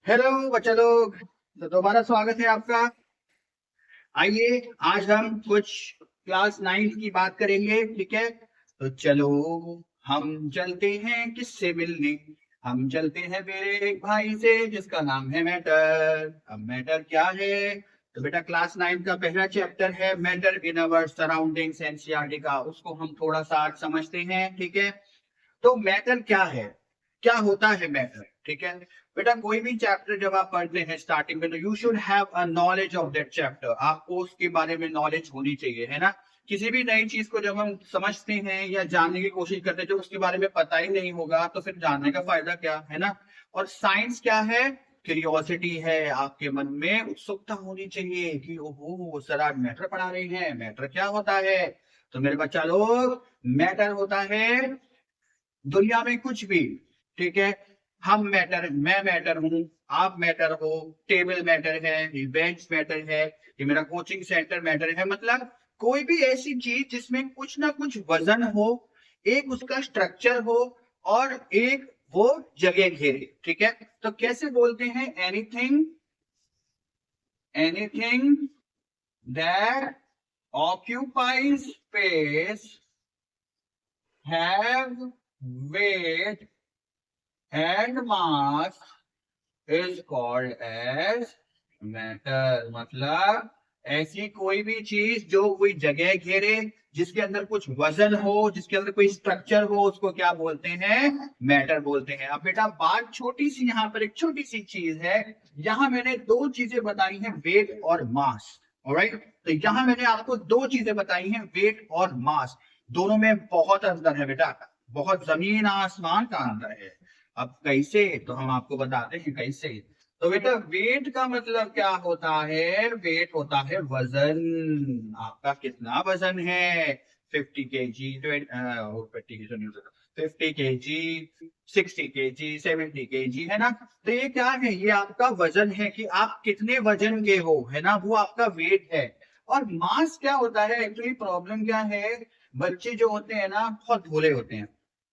Hello बच्चा लोग। तो दोबारा स्वागत है आपका। आइए आज हम कुछ क्लास 9 की बात करेंगे, ठीक है। तो चलो हम चलते हैं किससे मिलने। हम चलते हैं मेरे एक भाई से जिसका नाम है मैटर। अब मैटर क्या है? तो बेटा क्लास 9 का पहला चैप्टर है matter in our surroundings NCERT का, उसको हम थोड़ा सा आज समझते हैं, ठीक है। तो मैटर क्या है, क्या होता है मैटर, ठीक है। बेटा कोई भी चैप्टर जब आप पढ़ते हैं स्टार्टिंग में, तो you should have a knowledge of that chapter. आपको उसके बारे में नॉलेज होनी चाहिए, है ना। किसी भी नई चीज को जब हम समझते हैं या जानने की कोशिश करते हैं, जब उसके बारे में पता ही नहीं होगा तो फिर जानने का फायदा क्या, है ना। और साइंस क्या है? क्यूरियोसिटी है, आपके मन में उत्सुकता होनी चाहिए कि ओहो सर आज मैटर पढ़ा रहे हैं, मैटर क्या होता है। तो मेरे बच्चा लोग, मैटर होता है दुनिया में कुछ भी, ठीक है। हम मैटर, मैं मैटर हूं, आप मैटर हो, टेबल मैटर है, ये बेंच मैटर है, ये मेरा कोचिंग सेंटर मैटर है। मतलब कोई भी ऐसी चीज जिसमें कुछ ना कुछ वजन हो, एक उसका स्ट्रक्चर हो और एक वो जगह घेरे, ठीक है। तो कैसे बोलते हैं? Anything, anything that occupies space, have weight and mass is called as matter. मतलब ऐसी कोई भी चीज जो कोई जगह घेरे, जिसके अंदर कुछ वजन हो, जिसके अंदर कोई स्ट्रक्चर हो, उसको क्या बोलते हैं? मैटर बोलते हैं। अब बेटा बात छोटी सी, यहाँ पर एक छोटी सी चीज है। यहाँ मैंने दो चीजें बताई हैं, वेट और मास। ऑलराइट, तो यहाँ मैंने आपको दो चीजें बताई हैं, वेट और मास। दोनों में बहुत अंतर है बेटा, बहुत जमीन आसमान का अंतर है। अब कैसे, तो हम आपको बताते हैं कैसे। तो बेटा वेट का मतलब क्या होता है? वेट होता है वजन। आपका कितना वजन है? 50 kg, 50 kg, 60 kg, 70 kg, है ना। तो ये क्या है? ये आपका वजन है कि आप कितने वजन के हो, है ना, वो आपका वेट है। और मास क्या होता है? एक्चुअली प्रॉब्लम क्या है, बच्चे जो होते हैं ना बहुत भोले होते हैं,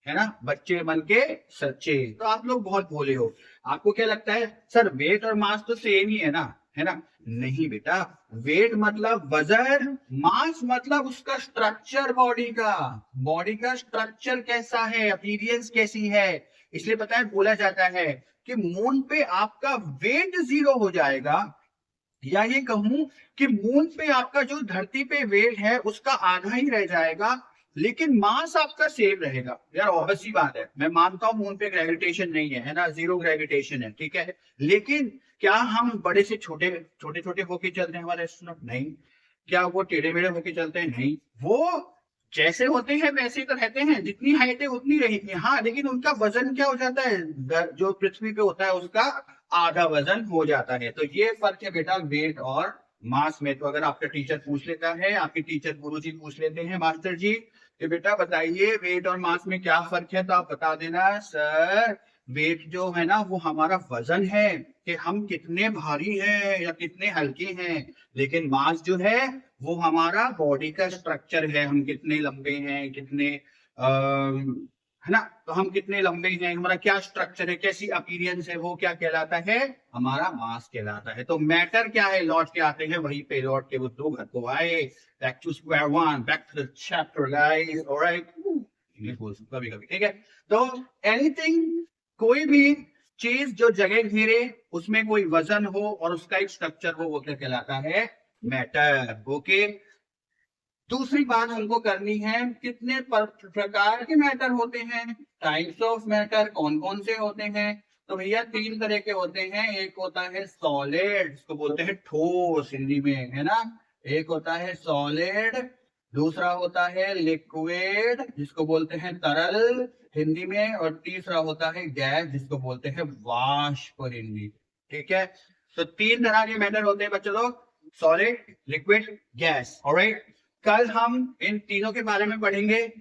है ना। बच्चे मन के सच्चे। तो आप लोग बहुत भोले हो। आपको क्या लगता है सर वेट और मास तो सेम ही है ना, है ना। नहीं बेटा, वेट मतलब वजन, मास मतलब उसका स्ट्रक्चर, बॉडी का स्ट्रक्चर कैसा है, अपीयरेंस कैसी है। इसलिए पता है बोला जाता है कि मून पे आपका वेट 0 हो जाएगा, या ये कहूं कि मून पे आपका जो धरती पे वेट है उसका आधा ही रह जाएगा, लेकिन मास आपका सेम रहेगा। यार ऑब्वियस सी बात है, मैं मानता हूं मून पे ग्रेविटेशन नहीं है ना, जीरो ग्रेविटेशन है, ठीक है। लेकिन क्या हम बड़े से छोटे छोटे छोटे होके चलते हैं हमारे एस्ट्रोनॉट? नहीं। क्या वो टेढ़े मेढ़े होके चलते हैं? नहीं। वो जैसे होते हैं वैसे ही तो रहते हैं, जितनी हाइट है उतनी रहेगी, हाँ। लेकिन उनका वजन क्या हो जाता है? जो पृथ्वी पे होता है उसका आधा वजन हो जाता है। तो ये फर्क है बेटा वेट और मास में। तो अगर आपका टीचर पूछ लेता है, आपके टीचर गुरुजी पूछ लेते हैं, मास्टर जी कि बेटा बताइए वेट और मास में क्या फर्क है, तो आप बता देना सर वेट जो है ना वो हमारा वजन है कि हम कितने भारी हैं या कितने हल्के हैं। लेकिन मास जो है वो हमारा बॉडी का स्ट्रक्चर है, हम कितने लंबे हैं, कितने है ना। तो हम कितने लंबे हैं, हमारा क्या स्ट्रक्चर है, कैसी अपीयरेंस है, वो क्या कहलाता है? हमारा मास कहलाता है। तो मैटर क्या है? लौट के आते हैं वहीं पे, लौट के वो दो घर को आए। Back to square one, back to the chapter guys, alright. English बोल सकता कभी कभी, ठीक है। तो एनीथिंग, कोई भी चीज जो जगह घेरे, उसमें कोई वजन हो और उसका एक स्ट्रक्चर हो, वो क्या कहलाता है? मैटर। ओके। दूसरी बात हमको करनी है, कितने प्रकार के मैटर होते हैं, टाइप्स ऑफ मैटर कौन कौन से होते हैं। तो भैया तीन तरह के होते हैं। एक होता है सॉलिड, इसको बोलते हैं ठोस हिंदी में, है ना। एक होता है सॉलिड, दूसरा होता है लिक्विड जिसको बोलते हैं तरल हिंदी में, और तीसरा होता है गैस जिसको बोलते हैं वाष्प हिंदी, ठीक है। तो तीन तरह के मैटर होते हैं बच्चों लोग, सॉलिड, लिक्विड, गैस, ऑलराइट। कल हम इन तीनों के बारे में पढ़ेंगे।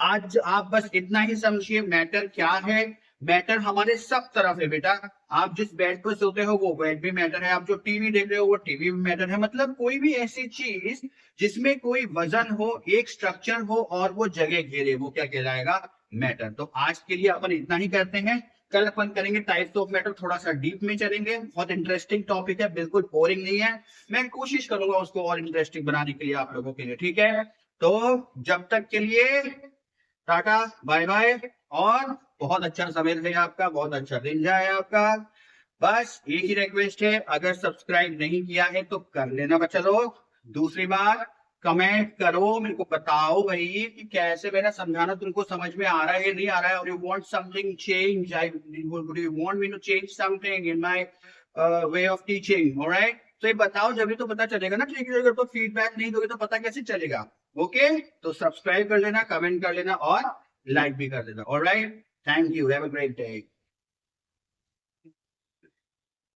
आज आप बस इतना ही समझिए मैटर क्या है। मैटर हमारे सब तरफ है बेटा। आप जिस बेड पर सोते हो वो बेड भी मैटर है, आप जो टीवी देख रहे हो वो टीवी भी मैटर है। मतलब कोई भी ऐसी चीज जिसमें कोई वजन हो, एक स्ट्रक्चर हो और वो जगह घेरे, वो क्या कहलाएगा? मैटर। तो आज के लिए अपन इतना ही करते हैं। कल अपन करेंगे टाइप्स ऑफ मैटर, थोड़ा सा डीप में चलेंगे, बहुत इंटरेस्टिंग टॉपिक है, बिल्कुल बोरिंग नहीं है। मैं कोशिश करूंगा उसको और इंटरेस्टिंग बनाने के लिए आप लोगों के लिए, ठीक है। तो जब तक के लिए टाटा बाय बाय, और बहुत अच्छा समय रहे आपका, बहुत अच्छा दिन जाए आपका। बस एक ही रिक्वेस्ट है, अगर सब्सक्राइब नहीं किया है तो कर लेना बच्चा लोग। दूसरी बात, कमेंट करो, मेरे को बताओ भाई कि कैसे मेरा समझाना तुमको समझ में आ रहा है नहीं आ रहा है, और you want something change, I you want me to change something in my way of teaching, alright. तो ये बताओ, जब तो पता चलेगा ना, ठीक है। अगर तो फीडबैक नहीं दोगे तो पता कैसे चलेगा। ओके, तो सब्सक्राइब कर लेना, कमेंट कर लेना और लाइक भी कर देना, alright. Thank you, have a great day.